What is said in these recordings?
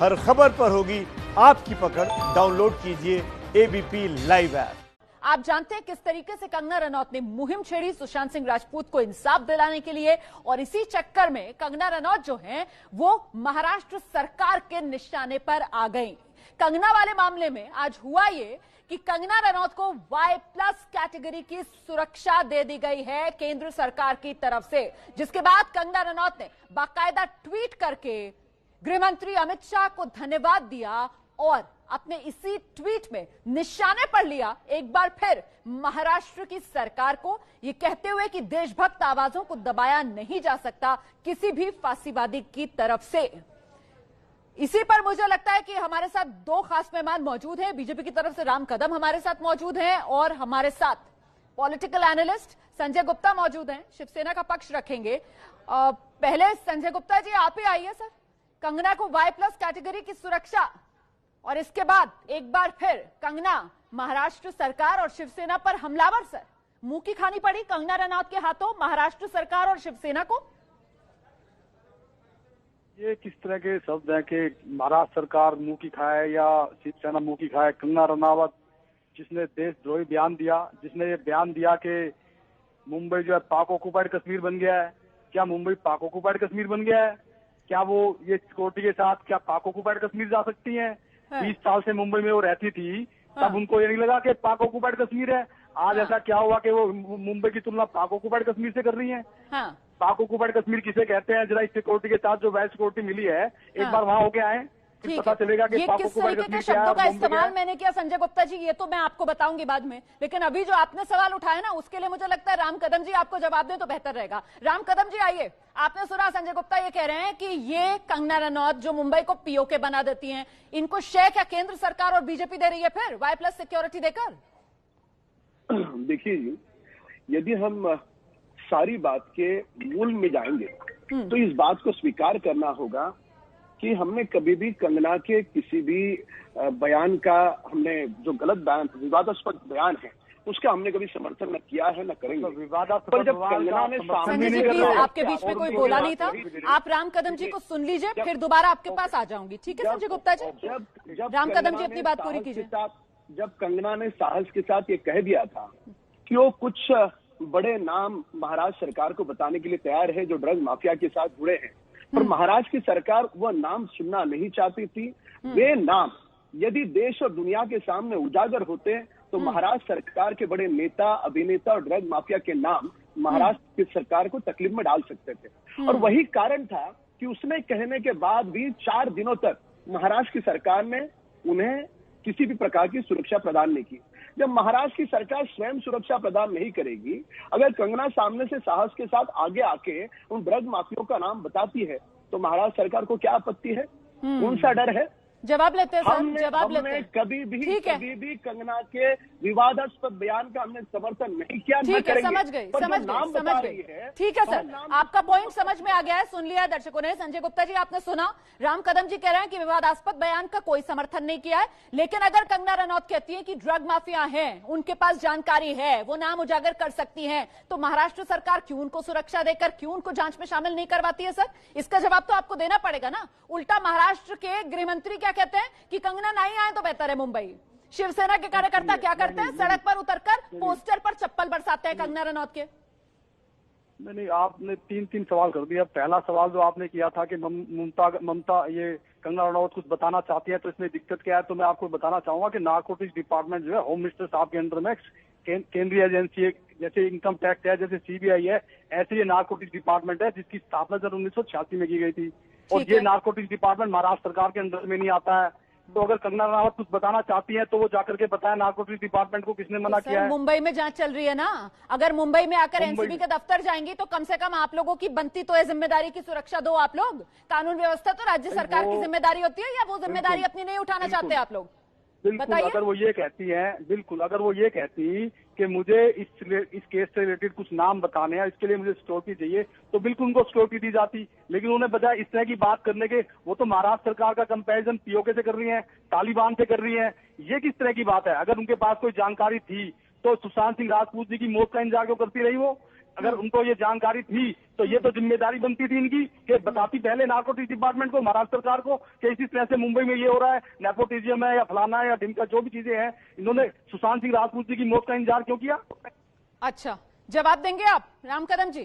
हर खबर पर होगी आपकी पकड़। डाउनलोड कीजिए एबीपी लाइव ऐप। आप जानते हैं किस तरीके से कंगना रनौत ने मुहिम छेड़ी सुशांत सिंह राजपूत को इंसाफ दिलाने के लिए, और इसी चक्कर में कंगना रनौत जो हैं वो महाराष्ट्र सरकार के निशाने पर आ गई। कंगना वाले मामले में आज हुआ ये कि कंगना रनौत को Y+ कैटेगरी की सुरक्षा दे दी गई है केंद्र सरकार की तरफ से, जिसके बाद कंगना रनौत ने बाकायदा ट्वीट करके गृह मंत्री अमित शाह को धन्यवाद दिया और अपने इसी ट्वीट में निशाने पर लिया एक बार फिर महाराष्ट्र की सरकार को, ये कहते हुए कि देशभक्त आवाजों को दबाया नहीं जा सकता किसी भी फांसीवादी की तरफ से। इसी पर मुझे लगता है कि हमारे साथ दो खास मेहमान मौजूद हैं। बीजेपी की तरफ से राम कदम हमारे साथ मौजूद हैं और हमारे साथ पॉलिटिकल एनालिस्ट संजय गुप्ता मौजूद हैं, शिवसेना का पक्ष रखेंगे। पहले संजय गुप्ता जी आप ही आइए सर। कंगना को Y+ कैटेगरी की सुरक्षा और इसके बाद एक बार फिर कंगना महाराष्ट्र सरकार और शिवसेना पर हमलावर। सर, मुंह की खानी पड़ी कंगना रनौत के हाथों महाराष्ट्र सरकार और शिवसेना को। ये किस तरह के शब्द हैं कि महाराष्ट्र सरकार मुंह की खाए या शिवसेना मुंह की खाए। कंगना रनौत जिसने देशद्रोही बयान दिया, जिसने ये बयान दिया कि मुंबई जो है पाक ऑक्युपाइड कश्मीर बन गया है। क्या मुंबई पाक ऑक्युपाइड कश्मीर बन गया है? क्या वो ये सिक्योरिटी के साथ क्या पाक ऑक्युपाइड कश्मीर जा सकती हैं? 20 साल से मुंबई में वो रहती थी, तब उनको ये नहीं लगा कि पाक ऑक्युपाइड कश्मीर है। आज ऐसा क्या हुआ कि वो मुंबई की तुलना पाक ऑक्युपाइड कश्मीर से कर रही हैं? पाक ऑक्युपाइड कश्मीर किसे कहते हैं? जरा इस सिक्योरिटी के साथ जो वेल सिक्योरिटी मिली है, एक बार वहां होके आए, पता चलेगा कि पाक ऑक्युपाइड कश्मीर क्या है। शब्दों का इस्तेमाल मैंने किया संजय गुप्ता जी, ये तो मैं आपको बताऊंगी बाद में, लेकिन अभी जो आपने सवाल उठाया ना उसके लिए मुझे लगता है राम कदम जी आपको जवाब दें तो बेहतर रहेगा। राम कदम जी आइए। आपने सुना संजय गुप्ता ये कह रहे हैं कि ये कंगना रनौत जो मुंबई को POK बना देती हैं, इनको शेक या केंद्र सरकार और बीजेपी दे रही है फिर Y+ सिक्योरिटी देकर। देखिए, यदि हम सारी बात के मूल में जाएंगे तो इस बात को स्वीकार करना होगा कि हमने कभी भी कंगना के किसी भी बयान का, हमने जो गलत बयान, विवादास्पद बयान है, उसका हमने कभी समर्थन न किया है न करेंगे। पर जब कंगना ने सामने आपके बीच में कोई बोला नहीं था। आप राम कदम जी को सुन लीजिए, फिर दोबारा आपके पास आ जाऊंगी। ठीक है संजय गुप्ता जी, राम कदम जी अपनी बात पूरी कीजिए। जब कंगना ने साहस के साथ ये कह दिया था कि वो कुछ बड़े नाम महाराष्ट्र सरकार को बताने के लिए तैयार है जो ड्रग माफिया के साथ जुड़े हैं, पर महाराष्ट्र की सरकार वह नाम सुनना नहीं चाहती थी। वे नाम यदि देश और दुनिया के सामने उजागर होते तो महाराष्ट्र सरकार के बड़े नेता, अभिनेता और ड्रग माफिया के नाम महाराष्ट्र की सरकार को तकलीफ में डाल सकते थे। और वही कारण था कि उसने कहने के बाद भी 4 दिनों तक महाराष्ट्र की सरकार ने उन्हें किसी भी प्रकार की सुरक्षा प्रदान नहीं की। जब महाराष्ट्र की सरकार स्वयं सुरक्षा प्रदान नहीं करेगी, अगर कंगना सामने से साहस के साथ आगे आके उन ड्रग माफियों का नाम बताती है तो महाराष्ट्र सरकार को क्या आपत्ति है? कौन सा डर है? जवाब लेते हैं सर, जवाब लेते हैं। कभी भी कंगना के विवादास्पद बयान का हमने समर्थन नहीं किया। ठीक है, समझ गई। ठीक है सर, आपका पॉइंट समझ में आ गया है, सुन लिया है दर्शकों ने। संजय गुप्ता जी आपने सुना, राम कदम जी कह रहे हैं कि विवादास्पद बयान का कोई समर्थन नहीं किया है, लेकिन अगर कंगना रनौत कहती है कि ड्रग माफिया हैं, उनके पास जानकारी है, वो नाम उजागर कर सकती हैं, तो महाराष्ट्र सरकार क्यों उनको सुरक्षा देकर, क्यों उनको जांच में शामिल नहीं करवाती है? सर, इसका जवाब तो आपको देना पड़ेगा ना। उल्टा महाराष्ट्र के गृह मंत्री क्या कहते हैं कि कंगना नहीं आए तो बेहतर है मुंबई। शिवसेना के कार्यकर्ता क्या करते हैं? सड़क पर उतरकर पोस्टर पर चप्पल बरसाते हैं कंगना रनौत के। नहीं, आपने 3 सवाल कर दिया। पहला सवाल जो आपने किया था कि ममता ये कंगना रनौत कुछ बताना चाहती है तो इसमें दिक्कत क्या है, तो मैं आपको बताना चाहूंगा कि नारकोटिक्स डिपार्टमेंट जो है होम मिनिस्टर साहब के अंडर में केंद्रीय एजेंसी है, जैसे इनकम टैक्स है, जैसे CBI है, ऐसे ये नारकोटिक्स डिपार्टमेंट है जिसकी स्थापना 1986 में की गई थी। और ये नारकोटिक्स डिपार्टमेंट महाराष्ट्र सरकार के अंदर में नहीं आता है। तो अगर कंगना रनौत कुछ बताना चाहती है तो वो जाकर के बताए नारकोटिक्स डिपार्टमेंट को किसने मना किया है। मुंबई में जांच चल रही है ना, अगर मुंबई में आकर NCB के दफ्तर जाएंगी तो कम से कम आप लोगों की बनती तो है जिम्मेदारी की सुरक्षा दो। आप लोग कानून व्यवस्था तो राज्य सरकार की जिम्मेदारी होती है, या वो जिम्मेदारी अपनी नहीं उठाना चाहते आप लोग? बिल्कुल, अगर वो ये कहती है, बिल्कुल अगर वो ये कहती कि मुझे इस केस से रिलेटेड कुछ नाम बताने हैं, इसके लिए मुझे सिक्योरिटी चाहिए, तो बिल्कुल उनको सिक्योरिटी दी जाती। लेकिन उन्हें बजाय इस तरह की बात करने के, वो तो महाराष्ट्र सरकार का कंपैरिजन POK से कर रही है, तालिबान से कर रही है। ये किस तरह की बात है? अगर उनके पास कोई जानकारी थी तो सुशांत सिंह राजपूत जी की मौत का इंतजार क्यों करती रही? वो अगर उनको ये जानकारी थी तो ये तो जिम्मेदारी बनती थी इनकी कि बताती पहले नार्कोटिक्स डिपार्टमेंट को, महाराष्ट्र सरकार को, कि इसी तरह से मुंबई में ये हो रहा है, नेपोटिज्म है या फलाना है या ढिमका, जो भी चीजें हैं। इन्होंने सुशांत सिंह राजपूत जी की मौत का इंतजार क्यों किया? अच्छा, जवाब देंगे आप राम कदम जी?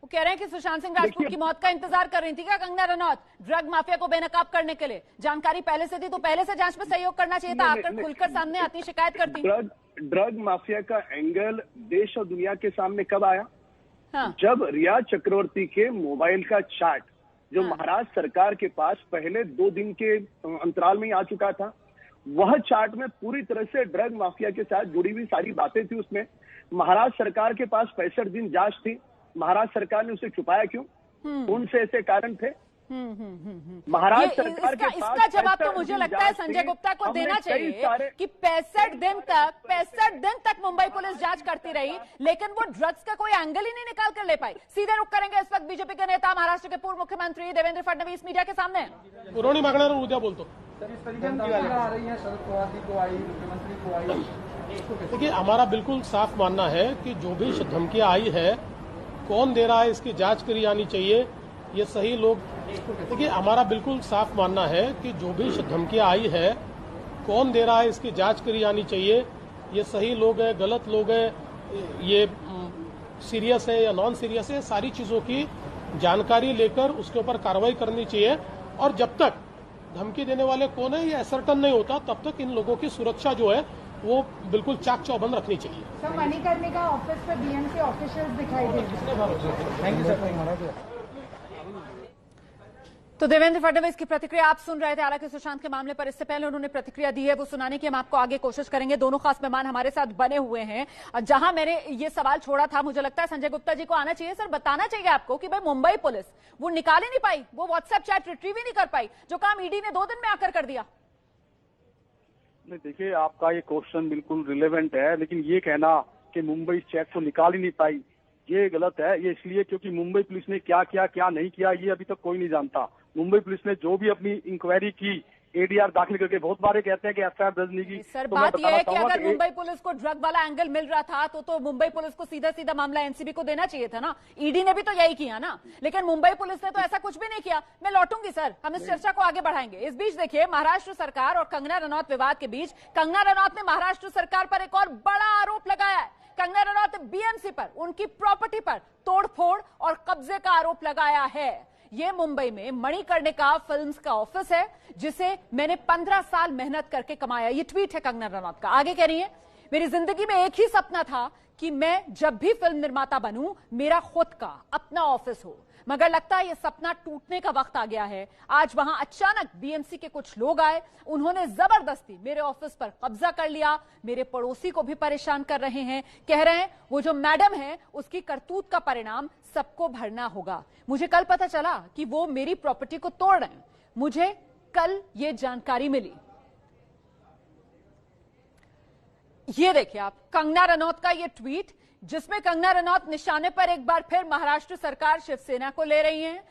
वो कह रहे हैं कि सुशांत सिंह राजपूत की मौत का इंतजार कर रही थी क्या कंगना रनौत, ड्रग माफिया को बेनकाब करने के लिए? जानकारी पहले से थी तो पहले से जांच में सहयोग करना चाहिए था, आकर खुलकर सामने आती, शिकायत करती। ड्रग माफिया का एंगल देश और दुनिया के सामने कब आया? हाँ। जब रिया चक्रवर्ती के मोबाइल का चैट जो महाराष्ट्र सरकार के पास पहले 2 दिन के अंतराल में ही आ चुका था, वह चार्ट में पूरी तरह से ड्रग माफिया के साथ जुड़ी हुई सारी बातें थी। उसमें महाराष्ट्र सरकार के पास 65 दिन जांच थी, महाराष्ट्र सरकार ने उसे छुपाया क्यों? उनसे ऐसे कारण थे। महाराष्ट्र सरकार के पास इसका जवाब तो मुझे लगता है संजय गुप्ता को देना चाहिए कि 65 दिन तक मुंबई पुलिस जांच करती रही, लेकिन वो ड्रग्स का कोई एंगल ही नहीं निकाल कर ले पाई। सीधे रुख करेंगे इस वक्त बीजेपी के नेता, महाराष्ट्र के पूर्व मुख्यमंत्री देवेंद्र फडणवीस मीडिया के सामने। पुरवणी मागणार उद्या बोलतो। देखिए, हमारा बिल्कुल साफ मानना है कि जो भी धमकियां आई है, कौन दे रहा है, इसकी जांच करी जानी चाहिए। ये सही लोग, देखिए हमारा बिल्कुल साफ मानना है कि जो भी धमकियां आई है, कौन दे रहा है, इसकी जांच करी जानी चाहिए। ये सही लोग हैं, गलत लोग हैं, ये सीरियस है या नॉन सीरियस है, सारी चीजों की जानकारी लेकर उसके ऊपर कार्रवाई करनी चाहिए। और जब तक धमकी देने वाले कौन है ये असर्टन नहीं होता, तब तक इन लोगों की सुरक्षा जो है वो बिल्कुल चाक चौबंद रखनी चाहिए। सर, मणिकर्णिका ऑफिस पे बीएमसी ऑफिशियल्स दिखाई दे रहे हैं। तो देवेंद्र फडणवीस की प्रतिक्रिया आप सुन रहे थे। हालांकि सुशांत के मामले पर इससे पहले उन्होंने प्रतिक्रिया दी है, वो सुनाने की हम आपको आगे कोशिश करेंगे। दोनों खास मेहमान हमारे साथ बने हुए हैं। जहां मैंने ये सवाल छोड़ा था, मुझे लगता है संजय गुप्ता जी को आना चाहिए। सर, बताना चाहिए आपको कि भाई मुंबई पुलिस वो निकाल ही नहीं पाई, वो व्हाट्सएप चैट रिट्रीव ही नहीं कर पाई, जो काम ईडी ने 2 दिन में आकर कर दिया। नहीं, देखिए आपका ये क्वेश्चन बिल्कुल रिलेवेंट है, लेकिन ये कहना कि मुंबई इस चैट को निकाल ही नहीं पाई, ये गलत है। ये इसलिए क्योंकि मुंबई पुलिस ने क्या किया क्या नहीं किया ये अभी तक कोई नहीं जानता। मुंबई पुलिस ने जो भी अपनी इंक्वायरी की, एडीआर दाखिल करके, बहुत बारे कहते हैं कि एफआईआर दर्ज नहीं की। सर, बात यह है कि अगर मुंबई पुलिस को ड्रग वाला एंगल मिल रहा था तो मुंबई पुलिस को सीधा सीधा मामला एनसीबी को देना चाहिए था ना। ईडी ने भी तो यही किया ना, लेकिन मुंबई पुलिस ने तो ऐसा कुछ भी नहीं किया। मैं लौटूंगी सर, हम इस चर्चा को आगे बढ़ाएंगे। इस बीच देखिए, महाराष्ट्र सरकार और कंगना रनौत विवाद के बीच कंगना रनौत ने महाराष्ट्र सरकार पर एक और बड़ा आरोप लगाया है। कंगना रनौत ने बीएमसी पर, उनकी प्रॉपर्टी पर तोड़फोड़ और कब्जे का आरोप लगाया है। ये मुंबई में मणिकर्णिका फिल्म्स का ऑफिस है, जिसे मैंने 15 साल मेहनत करके कमाया। ये ट्वीट है कंगना रनौत का। आगे कह रही है, मेरी जिंदगी में एक ही सपना था कि मैं जब भी फिल्म निर्माता बनूं, मेरा खुद का अपना ऑफिस हो, मगर लगता है ये सपना टूटने का वक्त आ गया है। आज वहां अचानक बीएमसी के कुछ लोग आए, उन्होंने जबरदस्ती मेरे ऑफिस पर कब्जा कर लिया, मेरे पड़ोसी को भी परेशान कर रहे हैं। कह रहे हैं वो जो मैडम है उसकी करतूत का परिणाम सबको भरना होगा। मुझे कल पता चला कि वो मेरी प्रॉपर्टी को तोड़ रहे हैं, मुझे कल ये जानकारी मिली। ये देखिए आप, कंगना रनौत का ये ट्वीट, जिसमें कंगना रनौत निशाने पर एक बार फिर महाराष्ट्र सरकार शिवसेना को ले रही हैं।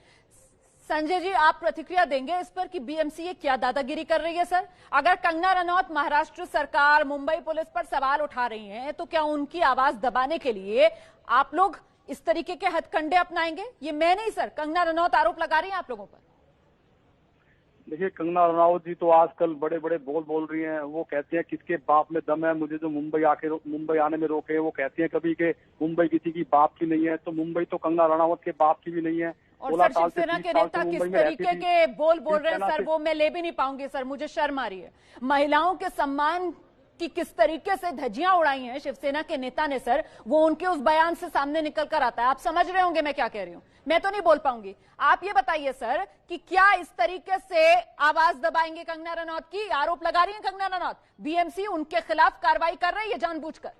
संजय जी, आप प्रतिक्रिया देंगे इस पर कि बीएमसी ये क्या दादागिरी कर रही है? सर, अगर कंगना रनौत महाराष्ट्र सरकार, मुंबई पुलिस पर सवाल उठा रही हैं, तो क्या उनकी आवाज दबाने के लिए आप लोग इस तरीके के हथकंडे अपनाएंगे? ये मैं नहीं सर, कंगना रनौत आरोप लगा रही हैं आप लोगों पर। देखिए, कंगना रनौत जी तो आजकल बड़े बड़े बोल रही हैं। वो कहते हैं किसके बाप में दम है, मुझे जो मुंबई आने में रोके। वो कहती हैं कभी कि मुंबई किसी की बाप की नहीं है, तो मुंबई तो कंगना रनौत के बाप की भी नहीं है। और सर, शिवसेना के नेता किस तरीके के बोल रहे हैं सर, वो मैं ले भी नहीं पाऊंगी सर, मुझे शर्म आ रही है। महिलाओं के सम्मान कि किस तरीके से धज्जियां उड़ाई हैं शिवसेना के नेता ने सर, वो उनके उस बयान से सामने निकल कर आता है। आप समझ रहे होंगे मैं क्या कह रही हूं, मैं तो नहीं बोल पाऊंगी। आप ये बताइए सर कि क्या इस तरीके से आवाज दबाएंगे कंगना रनौत की? आरोप लगा रही है कंगना रनौत, बीएमसी उनके खिलाफ कार्रवाई कर रही है जानबूझकर।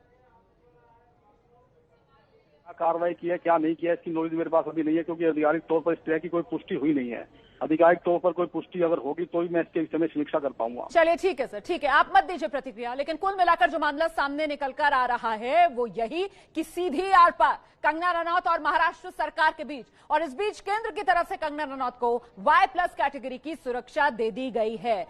कार्रवाई की है क्या नहीं किया इसकी नॉलेज मेरे पास अभी नहीं है, क्योंकि आधिकारिक तौर पर इस तरह की कोई पुष्टि हुई नहीं है। आधिकारिक तौर पर कोई पुष्टि अगर होगी तो ही मैं इसके विषय में समीक्षा कर पाऊंगा। चलिए ठीक है सर, ठीक है, आप मत दीजिए प्रतिक्रिया। लेकिन कुल मिलाकर जो मामला सामने निकल कर आ रहा है वो यही कि सीधी आर पार कंगना रनौत और महाराष्ट्र सरकार के बीच, और इस बीच केंद्र की तरफ से कंगना रनौत को Y+ कैटेगरी की सुरक्षा दे दी गई है।